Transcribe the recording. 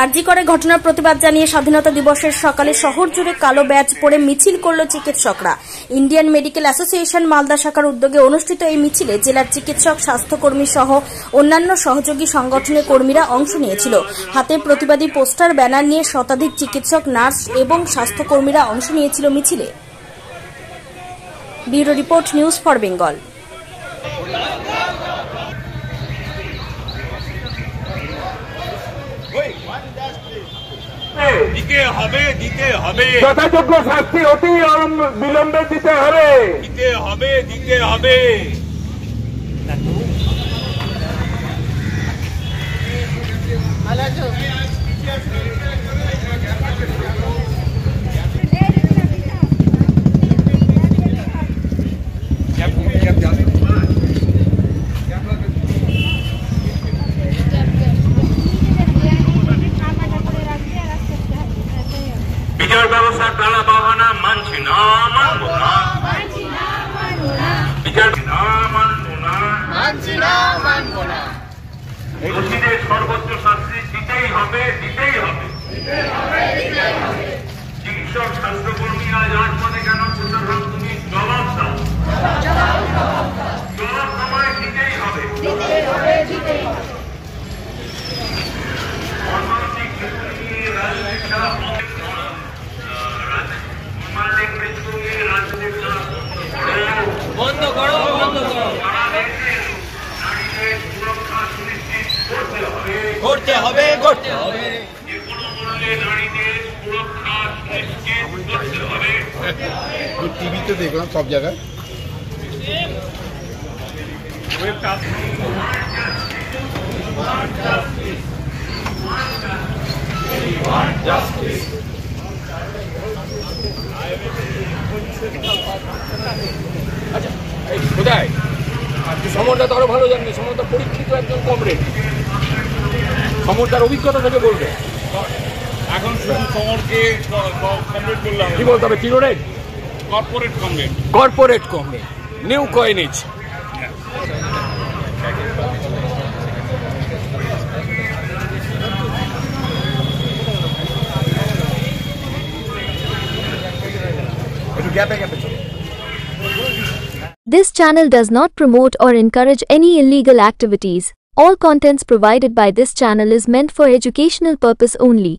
আরজি করে ঘটনার প্রতিবাদ জানিয়ে স্বাধীনতা দিবসের সকালে শহর জুড়ে কালো ব্যাজ পরে মিছিল করল চিকিৎসকরা। ইন্ডিয়ান মেডিকেল অ্যাসোসিয়েশন মালদা শাখার উদ্যোগে অনুষ্ঠিত এই মিছিলে জেলার চিকিৎসক, স্বাস্থ্যকর্মী সহ অন্যান্য সহযোগী সংগঠনের কর্মীরা অংশ নিয়েছিল। হাতে প্রতিবাদী পোস্টার, ব্যানার নিয়ে শতাধিক চিকিৎসক, নার্স এবং স্বাস্থ্যকর্মীরা অংশ নিয়েছিল মিছিলে। Bureau report, news for Bengal. যথাযোগ্য শাস্তি অতি বিলম্বে দিতে হবে। বিচার ব্যবস্থা টালা বাহানা মানছি না, মানবো না। বিচার না মানবো না, দোষীদের সর্বোচ্চ শাস্তি দিতেই হবে। চিকিৎসক, স্বাস্থ্যকর্মীরা রাজপথে কেন প্রশাসন, তুমি জবাব দাও। জবাব সময় দিতেই হবে। অর্থনৈতিক ক্ষেত্রে নিয়ে রাজনীতিটা বন্ধ করো। করতে হবে। টিভিতে দেখলাম সব জায়গায়। আচ্ছা, কোথায় সমরটা তো আরো ভালো জানবে। সমরটা পরীক্ষিত একজন কমরেড, সমরটার অভিজ্ঞতা থেকে বলবে। এখন শুধু সমরকে কমরেড করলাম, কি বলতে হবে? টিরোরেড, corporate comrade, new coinage. This channel does not promote or encourage any illegal activities. All contents provided by this channel is meant for educational purpose only.